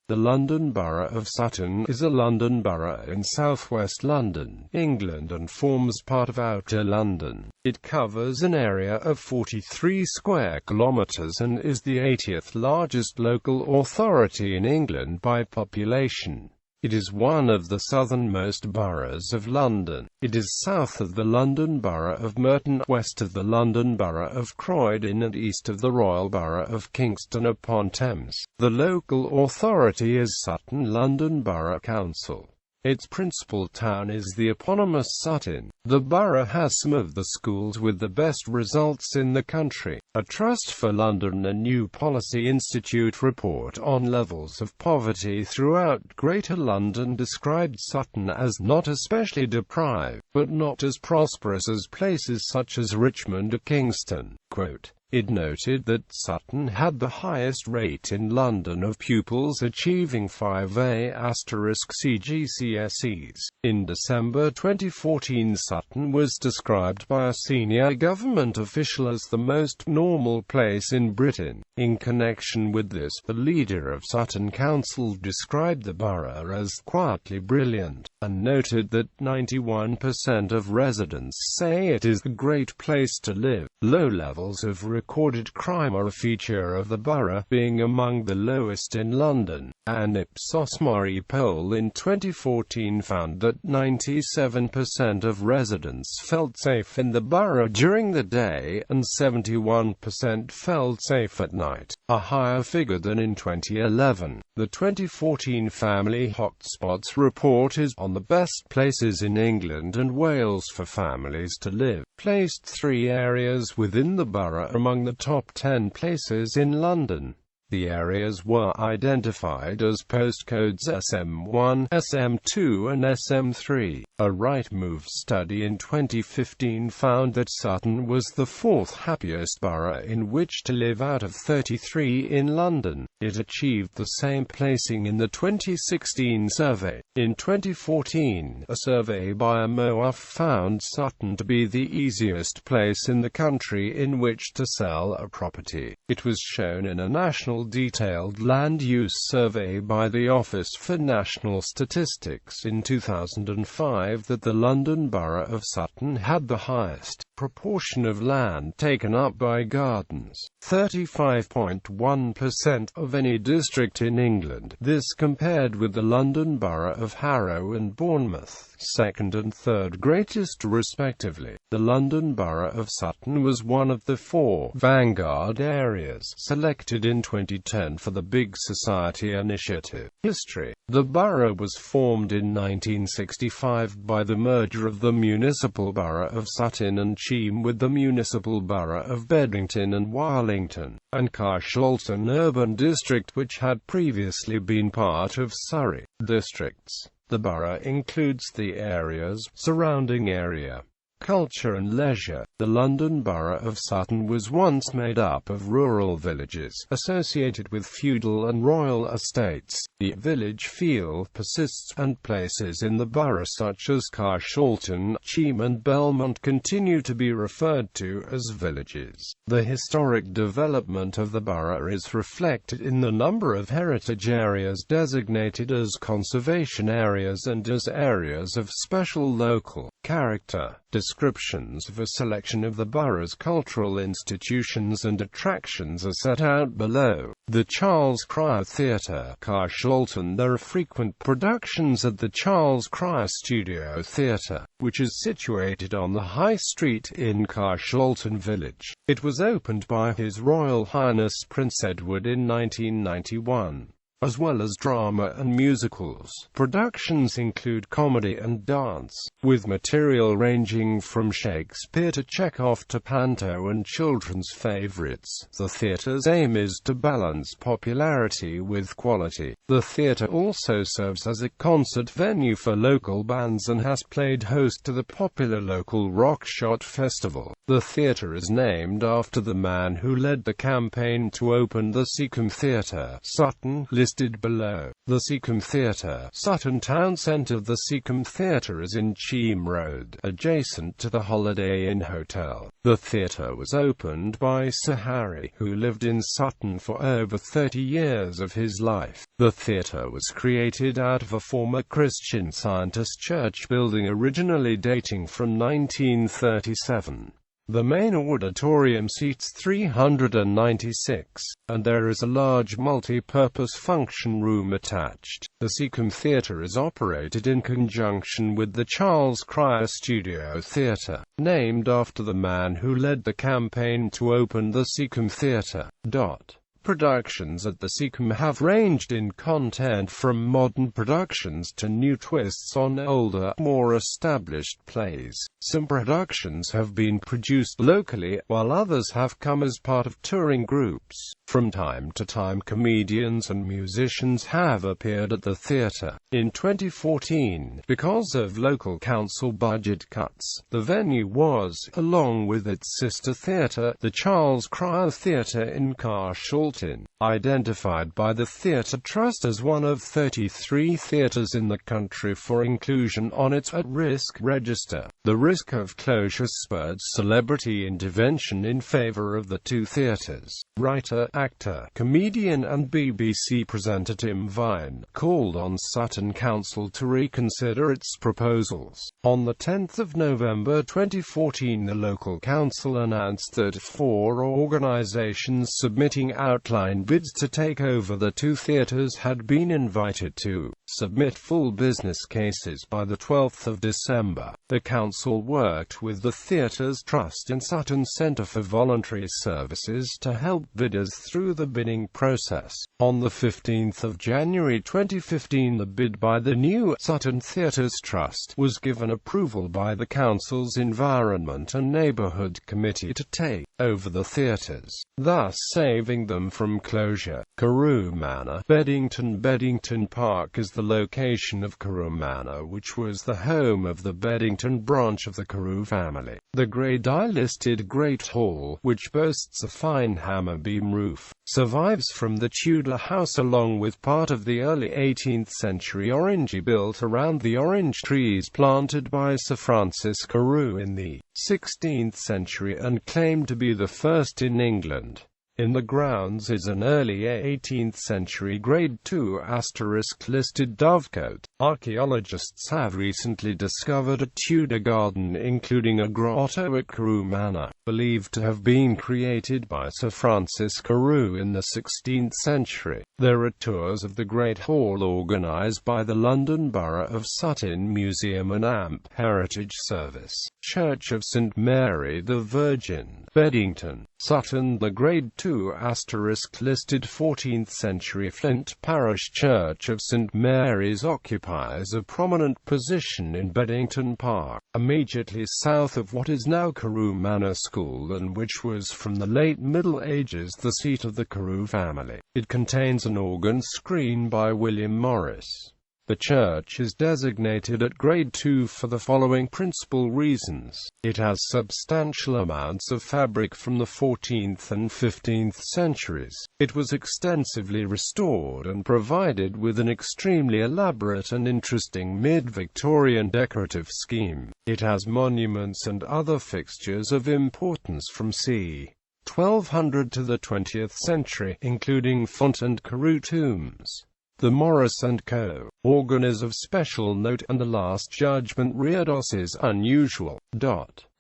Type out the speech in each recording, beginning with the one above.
The London Borough of Sutton is a London borough in southwest London, England and forms part of Outer London. It covers an area of 43 square kilometres and is the 80th largest local authority in England by population. It is one of the southernmost boroughs of London. It is south of the London Borough of Merton, west of the London Borough of Croydon and east of the Royal Borough of Kingston upon Thames. The local authority is Sutton London Borough Council. Its principal town is the eponymous Sutton. The borough has some of the schools with the best results in the country. A Trust for London and New Policy Institute report on levels of poverty throughout Greater London described Sutton as not especially deprived, but not as prosperous as places such as Richmond or Kingston. Quote, it noted that Sutton had the highest rate in London of pupils achieving 5A** CGCSEs. In December 2014, Sutton was described by a senior government official as the most normal place in Britain. In connection with this, the leader of Sutton Council described the borough as quietly brilliant, and noted that 91% of residents say it is a great place to live. Low levels of recorded crime are a feature of the borough, being among the lowest in London. An Ipsos Mori poll in 2014 found that 97% of residents felt safe in the borough during the day, and 71% felt safe at night, a higher figure than in 2011. The 2014 Family Hotspots report is on the best places in England and Wales for families to live, placed 3 areas within the borough among the top 10 places in London. The areas were identified as postcodes SM1, SM2 and SM3. A Rightmove study in 2015 found that Sutton was the 4th happiest borough in which to live out of 33 in London. It achieved the same placing in the 2016 survey. In 2014, a survey by a MOUF found Sutton to be the easiest place in the country in which to sell a property. It was shown in a national detailed land use survey by the Office for National Statistics in 2005 that the London Borough of Sutton had the highest proportion of land taken up by gardens, 35.1% of any district in England. This compared with the London Borough of Harrow and Bournemouth, second and third greatest respectively. The London Borough of Sutton was one of the 4 vanguard areas selected in 2010 for the Big Society Initiative. History. The borough was formed in 1965 by the merger of the municipal borough of Sutton and Chien with the municipal borough of Bedlington and Wallington, and Carshalton Urban District, which had previously been part of Surrey districts. The borough includes the areas surrounding area. Culture and leisure. The London Borough of Sutton was once made up of rural villages, associated with feudal and royal estates. The village feel persists, and places in the borough such as Carshalton, Chien and Belmont continue to be referred to as villages. The historic development of the borough is reflected in the number of heritage areas designated as conservation areas and as areas of special local character. Descriptions of a selection of the borough's cultural institutions and attractions are set out below. The Charles Cryer Theatre, Carshalton. There are frequent productions at the Charles Cryer Studio Theatre, which is situated on the High Street in Carshalton Village. It was opened by His Royal Highness Prince Edward in 1991. As well as drama and musicals. Productions include comedy and dance, with material ranging from Shakespeare to Chekhov to Panto and children's favorites. The theatre's aim is to balance popularity with quality. The theatre also serves as a concert venue for local bands and has played host to the popular local Rockshot Festival. The theatre is named after the man who led the campaign to open the Cecum Theatre, Sutton. listed below. The Cecum Theatre, Sutton Town Centre. The Cecum Theatre is in Chien Road, adjacent to the Holiday Inn Hotel. The theatre was opened by Sir Harry, who lived in Sutton for over 30 years of his life. The theatre was created out of a former Christian Scientist church building originally dating from 1937. The main auditorium seats 396, and there is a large multi-purpose function room attached. The Cecum Theatre is operated in conjunction with the Charles Cryer Studio Theatre, named after the man who led the campaign to open the Cecum Theatre. Productions at the Cecum have ranged in content from modern productions to new twists on older, more established plays. Some productions have been produced locally, while others have come as part of touring groups. From time to time, comedians and musicians have appeared at the theatre. In 2014, because of local council budget cuts, the venue was, along with its sister theatre, the Charles Cryer Theatre in Carshalton, identified by the Theatre Trust as one of 33 theatres in the country for inclusion on its at-risk register. The risk of closure spurred celebrity intervention in favour of the two theatres. Writer, actor, comedian and BBC presenter Tim Vine called on Sutton Council to reconsider its proposals. On the 10th of November 2014, the local council announced that 4 organisations submitting outline bids to take over the two theatres had been invited to submit full business cases by the 12th of December. The council worked with the Theatres Trust and Sutton Centre for Voluntary Services to help bidders through the bidding process. On the 15th of January 2015, the bid by the new Sutton Theatres Trust was given approval by the council's Environment and Neighbourhood Committee to take over the theatres, thus saving them from closure. Carew Manor, Beddington. Beddington Park is the location of Carew Manor, which was the home of the Beddington branch of the Carew family. The Grade I listed Great Hall, which boasts a fine hammer beam roof, survives from the Tudor house along with part of the early 18th century orangery built around the orange trees planted by Sir Francis Carew in the 16th century and claimed to be the first in England. In the grounds is an early 18th century Grade II * listed dovecote. Archaeologists have recently discovered a Tudor garden including a grotto at Carew Manor, believed to have been created by Sir Francis Carew in the 16th century. There are tours of the Great Hall organised by the London Borough of Sutton Museum and AMP Heritage Service. Church of St Mary the Virgin, Beddington, Sutton. The Grade II * listed 14th century Flint Parish Church of St Mary's occupies a prominent position in Beddington Park, immediately south of what is now Carew Manor School and which was from the late Middle Ages the seat of the Carew family. It contains an organ screen by William Morris. The church is designated at Grade II for the following principal reasons. It has substantial amounts of fabric from the 14th and 15th centuries. It was extensively restored and provided with an extremely elaborate and interesting mid-Victorian decorative scheme. It has monuments and other fixtures of importance from c. 1200 to the 20th century, including Font and Carew tombs. The Morris & Co. organ is of special note, and the Last Judgment reredos is unusual.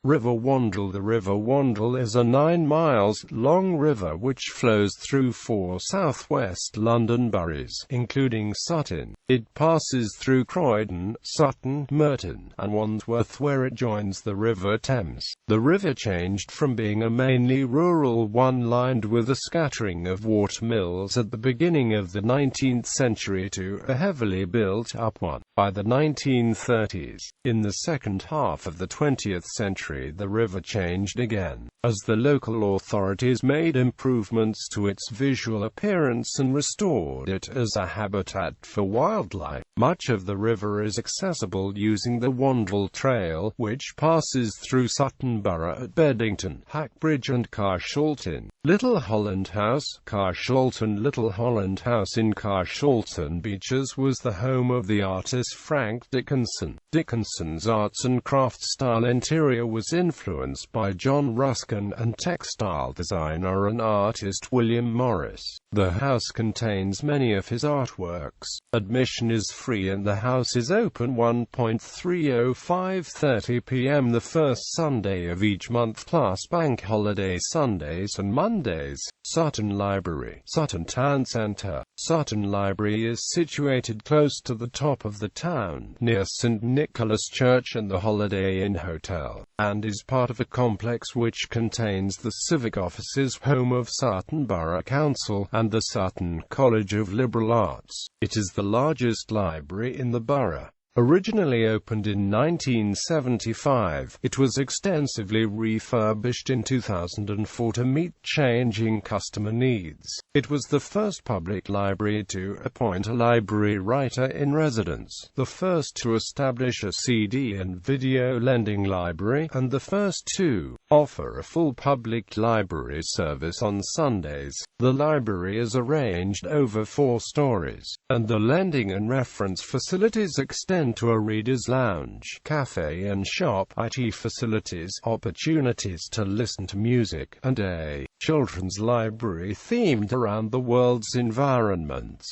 River Wandl. The River Wandl is a 9 miles long river which flows through 4 southwest London boroughs, including Sutton. It passes through Croydon, Sutton, Merton, and Wandsworth where it joins the River Thames. The river changed from being a mainly rural one lined with a scattering of watermills at the beginning of the 19th century to a heavily built up one. By the 1930s, in the second half of the 20th century, the river changed again, as the local authorities made improvements to its visual appearance and restored it as a habitat for wildlife. Much of the river is accessible using the Wandl Trail, which passes through Sutton Borough at Beddington, Hackbridge and Carshalton. Little Holland House, Carshalton. Little Holland House in Carshalton Beeches was the home of the artist Frank Dickinson. Dickinson's arts and crafts style interior was influenced by John Ruskin and textile designer and artist William Morris. The house contains many of his artworks. Admission is free and the house is open 1:30–5:30 p.m. the first Sunday of each month plus bank holiday Sundays and Mondays. Sutton Library, Sutton Town Centre. Sutton Library is situated close to the top of the town, near St Nicholas Church and the Holiday Inn Hotel, and is part of a complex which contains the civic offices, home of Sutton Borough Council, and the Sutton College of Liberal Arts. It is the largest library in the borough. Originally opened in 1975, it was extensively refurbished in 2004 to meet changing customer needs. It was the first public library to appoint a library writer-in-residence, the first to establish a CD and video lending library, and the first to offer a full public library service on Sundays. The library is arranged over 4 stories, and the lending and reference facilities extend to a reader's lounge, cafe and shop, IT facilities, opportunities to listen to music, and a children's library themed around the world's environments.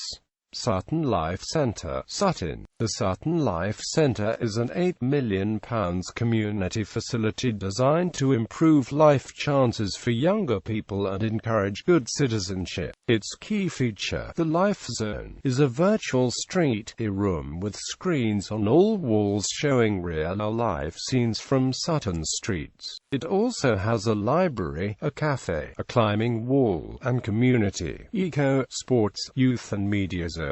Sutton Life Centre, Sutton. The Sutton Life Centre is an £8 million community facility designed to improve life chances for younger people and encourage good citizenship. Its key feature, the Life Zone, is a virtual street room with screens on all walls showing real-life scenes from Sutton's streets. It also has a library, a cafe, a climbing wall, and community, eco, sports, youth and media zones.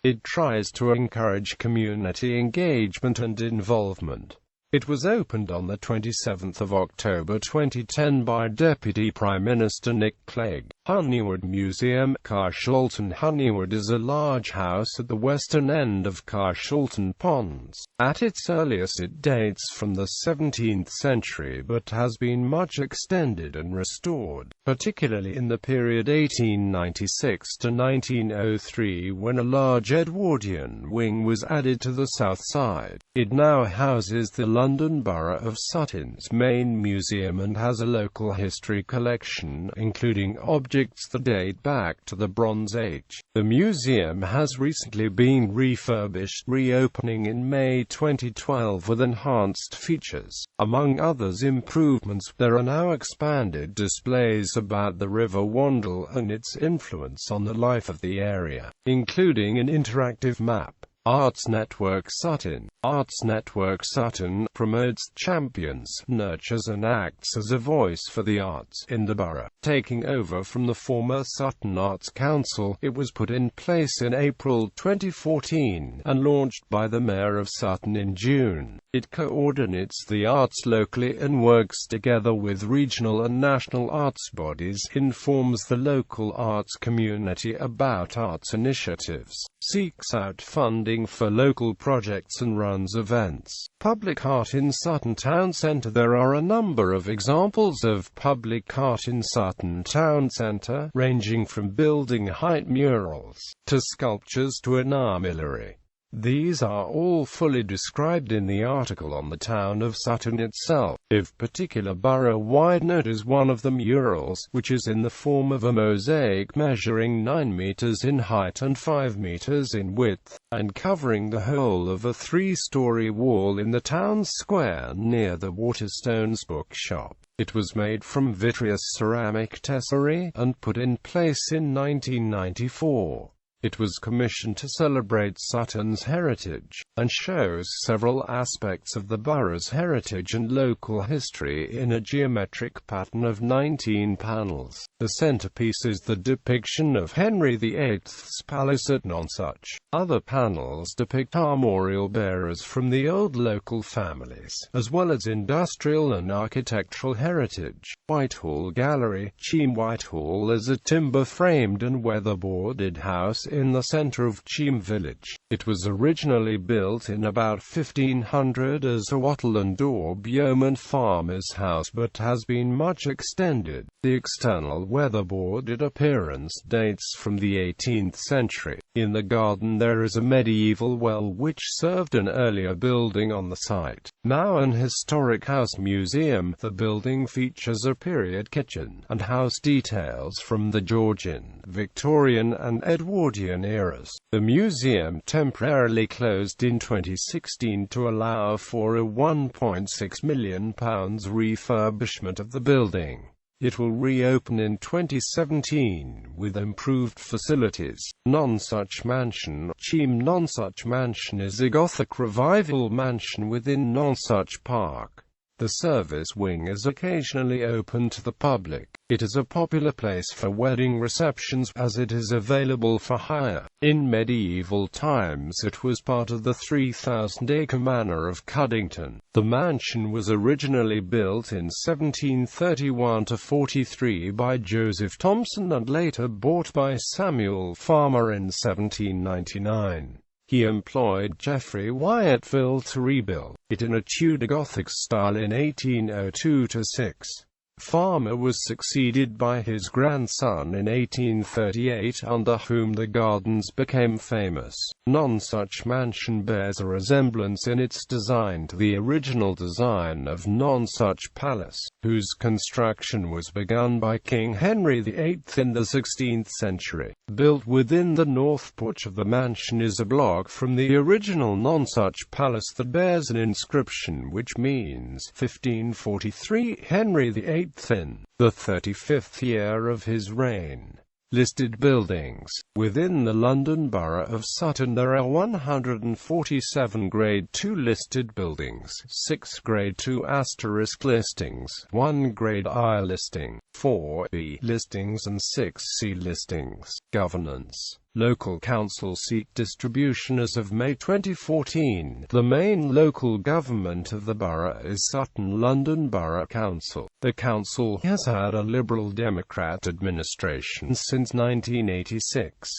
It tries to encourage community engagement and involvement. It was opened on the 27th of October 2010 by Deputy Prime Minister Nick Clegg. Honeywood Museum, Carshalton. Honeywood is a large house at the western end of Carshalton Ponds. At its earliest it dates from the 17th century but has been much extended and restored, particularly in the period 1896 to 1903 when a large Edwardian wing was added to the south side. It now houses the London Borough of Sutton's main museum and has a local history collection, including objects that date back to the Bronze Age. The museum has recently been refurbished, reopening in May 2012 with enhanced features. Among others improvements, there are now expanded displays about the River Wandl and its influence on the life of the area, including an interactive map. Arts Network Sutton. Arts Network Sutton promotes, champions, nurtures and acts as a voice for the arts in the borough. Taking over from the former Sutton Arts Council, it was put in place in April 2014 and launched by the Mayor of Sutton in June. It coordinates the arts locally and works together with regional and national arts bodies, informs the local arts community about arts initiatives, seeks out funding for local projects and runs events. Public art in Sutton Town Centre. There are a number of examples of public art in Sutton Town Centre, ranging from building height murals, to sculptures to an armillary. These are all fully described in the article on the town of Sutton itself. Of particular borough-wide note is one of the murals, which is in the form of a mosaic measuring 9 meters in height and 5 meters in width, and covering the whole of a 3-story wall in the town square near the Waterstones bookshop. It was made from vitreous ceramic tesserae, and put in place in 1994. It was commissioned to celebrate Sutton's heritage, and shows several aspects of the borough's heritage and local history in a geometric pattern of 19 panels. The centerpiece is the depiction of Henry VIII's palace at Nonsuch. Other panels depict armorial bearers from the old local families, as well as industrial and architectural heritage. Whitehall Gallery. Chien. Whitehall is a timber-framed and weatherboarded house in the centre of Chien village. It was originally built in about 1500 as a wattle or yeoman farmer's house, but has been much extended. The external weatherboarded appearance dates from the 18th century. In the garden there is a medieval well which served an earlier building on the site. Now an historic house museum, the building features a period kitchen and house details from the Georgian, Victorian and Edwardian eras. The museum temporarily closed in 2016 to allow for a £1.6 million refurbishment of the building. It will reopen in 2017 with improved facilities. Nonsuch Mansion. Chien. Nonsuch Mansion is a Gothic revival mansion within Nonsuch Park. The service wing is occasionally open to the public. It is a popular place for wedding receptions, as it is available for hire. In medieval times it was part of the 3,000-acre manor of Cuddington. The mansion was originally built in 1731–43 by Joseph Thomson and later bought by Samuel Farmer in 1799. He employed Geoffrey Wyatville to rebuild it in a Tudor Gothic style in 1802–6. Farmer was succeeded by his grandson in 1838, under whom the gardens became famous. Nonsuch Mansion bears a resemblance in its design to the original design of Nonsuch Palace, whose construction was begun by King Henry VIII in the 16th century. Built within the north porch of the mansion is a block from the original Nonsuch Palace that bears an inscription which means 1543 Henry VIII in the 35th year of his reign. Listed buildings. Within the London Borough of Sutton there are 147 Grade 2 listed buildings, 6 Grade 2 asterisk listings, 1 Grade I listing, 4 B listings and 6 C listings. Governance. Local council seat distribution as of May 2014. The main local government of the borough is Sutton London Borough Council. The council has had a Liberal Democrat administration since 1986.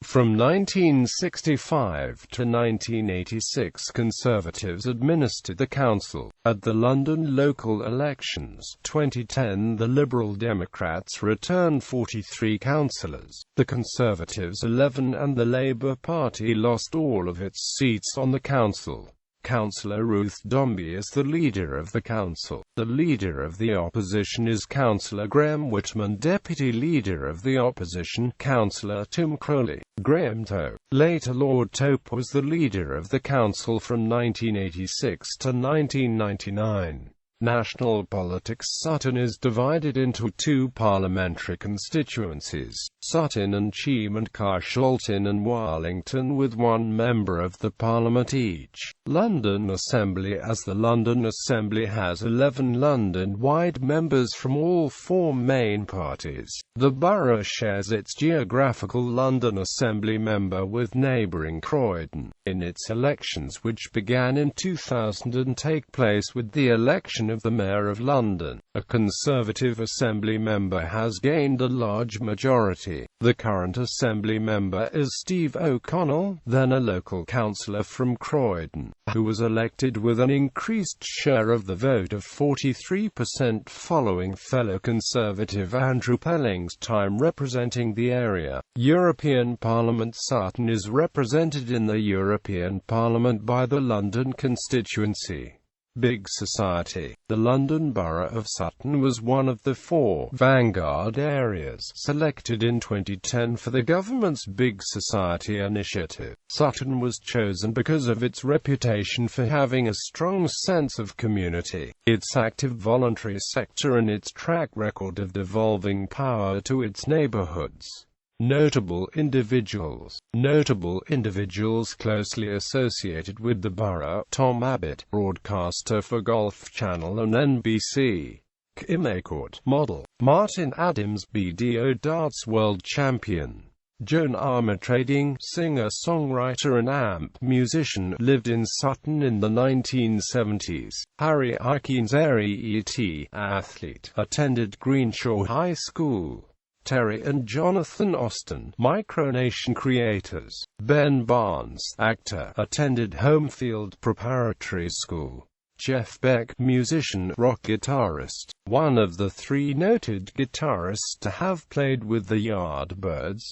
From 1965 to 1986 Conservatives administered the council. At the London local elections 2010 the Liberal Democrats returned 43 councillors, the Conservatives 11 and the Labour Party lost all of its seats on the council. Councillor Ruth Dombey is the leader of the council. The leader of the opposition is Councillor Graham Whitman. Deputy leader of the opposition, Councillor Tim Crowley. Graham Tope, later Lord Tope, was the leader of the council from 1986 to 1999. National politics. Sutton is divided into 2 parliamentary constituencies, Sutton and Chiem and Carshalton and Wallington, with 1 member of the Parliament each. London Assembly. As the London Assembly has 11 London-wide members from all 4 main parties, the borough shares its geographical London Assembly member with neighbouring Croydon. In its elections, which began in 2000 and take place with the election of the Mayor of London, a Conservative Assembly member has gained a large majority. The current Assembly member is Steve O'Connell, then a local councillor from Croydon, who was elected with an increased share of the vote of 43% following fellow Conservative Andrew Pelling's time representing the area. European Parliament. Sutton is represented in the European Parliament by the London constituency. Big Society. The London Borough of Sutton was one of the 4 vanguard areas selected in 2010 for the government's Big Society initiative. Sutton was chosen because of its reputation for having a strong sense of community, its active voluntary sector and its track record of devolving power to its neighbourhoods. Notable individuals. Notable individuals closely associated with the borough: Tom Abbott, broadcaster for Golf Channel and NBC. Kim Acorn, model. Martin Adams, BDO darts world champion. Joan Armatrading, singer-songwriter and amp musician, lived in Sutton in the 1970s. Harry Ikens, REET, athlete, attended Greenshaw High School. Terry and Jonathan Austin, Micronation creators. Ben Barnes, actor, attended Homefield Preparatory School. Jeff Beck, musician, rock guitarist, one of the 3 noted guitarists to have played with the Yardbirds.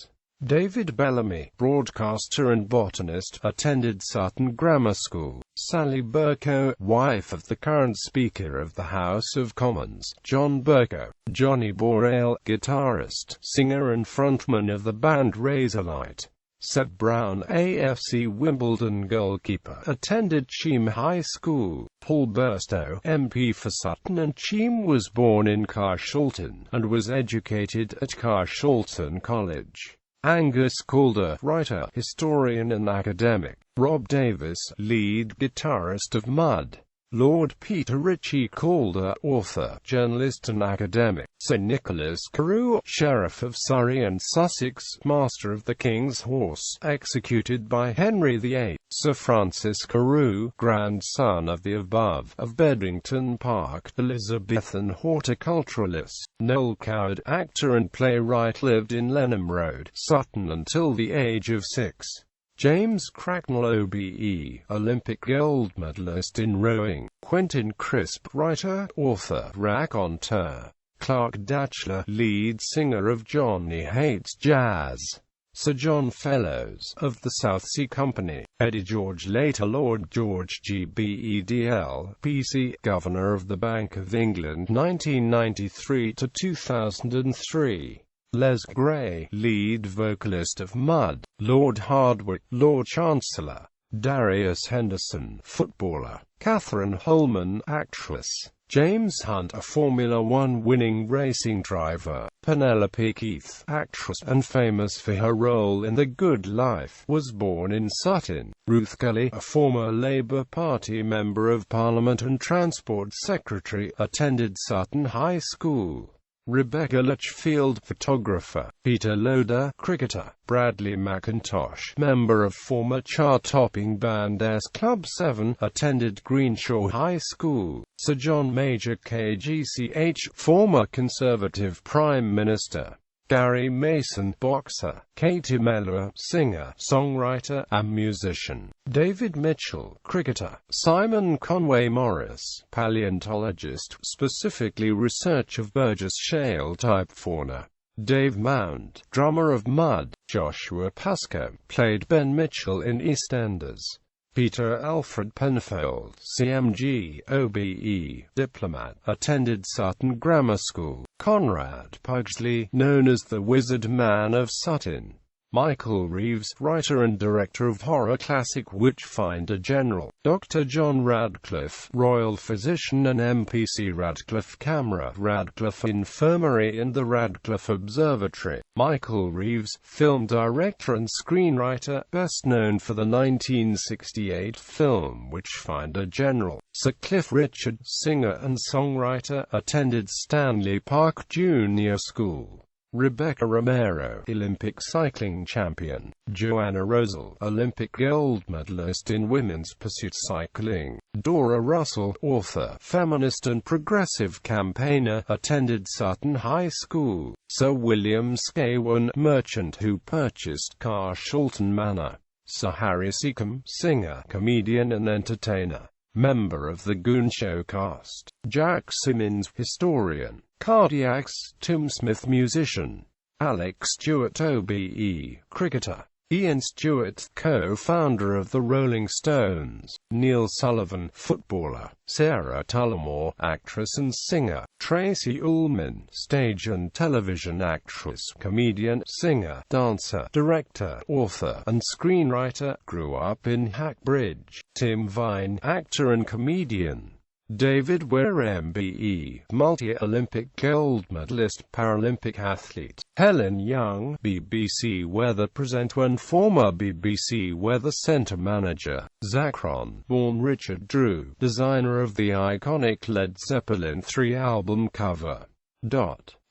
David Bellamy, broadcaster and botanist, attended Sutton Grammar School. Sally Bercow, wife of the current Speaker of the House of Commons, John Bercow. Johnny Borrell, guitarist, singer and frontman of the band Razorlight. Seth Brown, AFC Wimbledon goalkeeper, attended Chien High School. Paul Burstow, MP for Sutton and Chien, was born in Carshalton, and was educated at Carshalton College. Angus Calder, writer, historian and academic. Rob Davis, lead guitarist of Mud. Lord Peter Ritchie Calder, author, journalist and academic. Sir Nicholas Carew, Sheriff of Surrey and Sussex, Master of the King's Horse, executed by Henry VIII. Sir Francis Carew, grandson of the above, of Bedrington Park, Elizabethan horticulturalist. Noel Coward, actor and playwright, lived in Lenham Road, Sutton until the age of 6. James Cracknell, OBE, Olympic gold medalist in rowing. Quentin Crisp, writer, author, raconteur. Clark Datchler, lead singer of Johnny Hates Jazz. Sir John Fellows, of the South Sea Company. Eddie George, later Lord George GBEDL, PC, Governor of the Bank of England 1993 to 2003. Les Gray, lead vocalist of Mud. Lord Hardwicke, Lord Chancellor. Darius Henderson, footballer. Catherine Holman, actress. James Hunt, a Formula One winning racing driver. Penelope Keith, actress and famous for her role in The Good Life, was born in Sutton. Ruth Kelly, a former Labour Party Member of Parliament and Transport Secretary, attended Sutton High School. Rebecca Litchfield, photographer. Peter Loader, cricketer. Bradley McIntosh, member of former chart-topping band S Club 7, attended Greenshaw High School. Sir John Major KGCH, former Conservative Prime Minister. Gary Mason, boxer. Katie Mellor, singer, songwriter, and musician. David Mitchell, cricketer. Simon Conway Morris, paleontologist, specifically research of Burgess Shale-type fauna. Dave Mound, drummer of Mud. Joshua Pascoe, played Ben Mitchell in EastEnders. Peter Alfred Penfold, CMG, OBE, diplomat, attended Sutton Grammar School. Conrad Pugsley, known as the Wizard Man of Sutton. Michael Reeves, writer and director of horror classic Witchfinder General. Dr. John Radcliffe, royal physician and MPC Radcliffe Camera, Radcliffe Infirmary and the Radcliffe Observatory. Michael Reeves, film director and screenwriter, best known for the 1968 film Witchfinder General. Sir Cliff Richard, singer and songwriter, attended Stanley Park Junior School. Rebecca Romero, Olympic cycling champion. Joanna Rosal, Olympic gold medalist in women's pursuit cycling. Dora Russell, author, feminist and progressive campaigner, attended Sutton High School. Sir William Scawen, merchant who purchased Carshalton Manor. Sir Harry Cecum, singer, comedian and entertainer. Member of the Goon Show cast. Jack Simmons, historian. Cardiacs, Tim Smith, musician. Alex Stewart, OBE, cricketer. Ian Stewart, co-founder of the Rolling Stones. Neil Sullivan, footballer. Sarah Tullamore, actress and singer. Tracy Ullman, stage and television actress, comedian, singer, dancer, director, author, and screenwriter, grew up in Hackbridge. Tim Vine, actor and comedian. David Weir MBE, multi-Olympic gold medalist, Paralympic athlete. Helen Young, BBC weather presenter and former BBC Weather Centre manager. Zacron, born Richard Drew, designer of the iconic Led Zeppelin 3 album cover.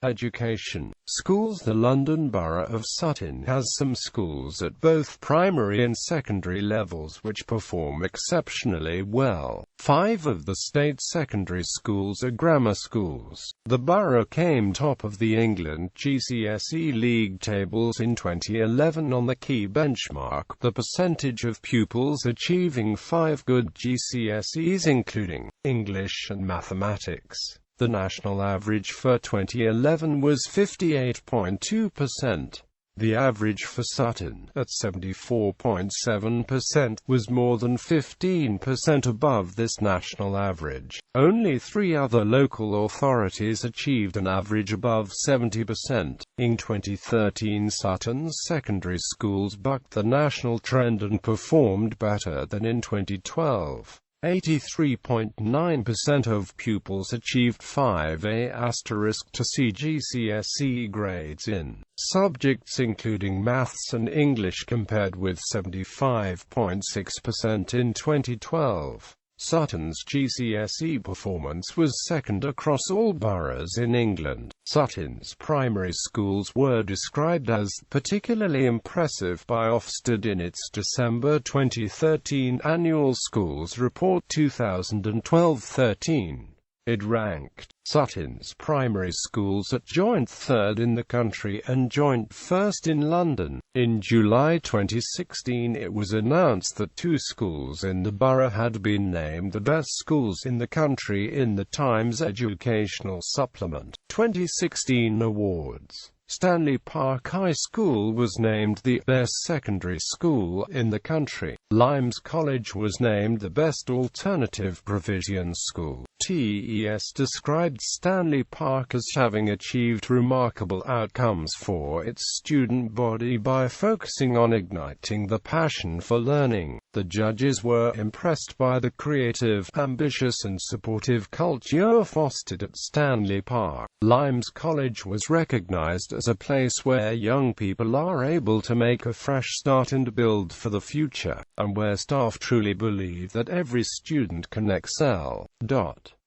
Education. Schools. The London Borough of Sutton has some schools at both primary and secondary levels which perform exceptionally well. 5 of the state secondary schools are grammar schools. The borough came top of the England GCSE League tables in 2011 on the key benchmark, the percentage of pupils achieving 5 good GCSEs including English and mathematics. The national average for 2011 was 58.2%. The average for Sutton, at 74.7%, was more than 15% above this national average. Only 3 other local authorities achieved an average above 70%. In 2013, Sutton's secondary schools bucked the national trend and performed better than in 2012. 83.9% of pupils achieved 5A** to C GCSE grades in subjects including maths and English compared with 75.6% in 2012. Sutton's GCSE performance was second across all boroughs in England. Sutton's primary schools were described as particularly impressive by Ofsted in its December 2013 Annual Schools Report 2012-13. It ranked Sutton's primary schools at joint third in the country and joint first in London. In July 2016 it was announced that 2 schools in the borough had been named the best schools in the country in the Times Educational Supplement 2016 Awards. Stanley Park High School was named the best secondary school in the country. Limes College was named the best alternative provision school. TES described Stanley Park as having achieved remarkable outcomes for its student body by focusing on igniting the passion for learning. The judges were impressed by the creative, ambitious and supportive culture fostered at Stanley Park. Limes College was recognized as a place where young people are able to make a fresh start and build for the future, and where staff truly believe that every student can excel.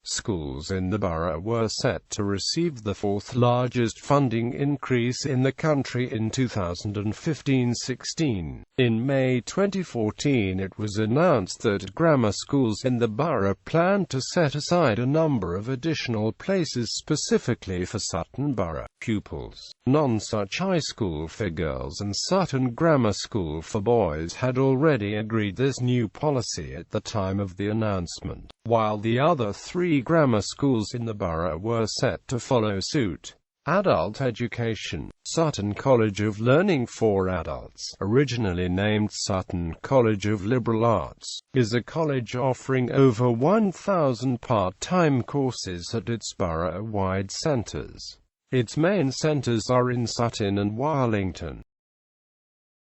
Schools in the borough were set to receive the 4th largest funding increase in the country in 2015-16. In May 2014 it was announced that grammar schools in the borough planned to set aside a number of additional places specifically for Sutton Borough pupils. Nonsuch High School for girls and Sutton Grammar School for boys had already agreed this new policy at the time of the announcement, while the other 3 grammar schools in the borough were set to follow suit. Adult education. Sutton College of Learning for Adults, originally named Sutton College of Liberal Arts, is a college offering over 1,000 part-time courses at its borough-wide centres. Its main centres are in Sutton and Wallington.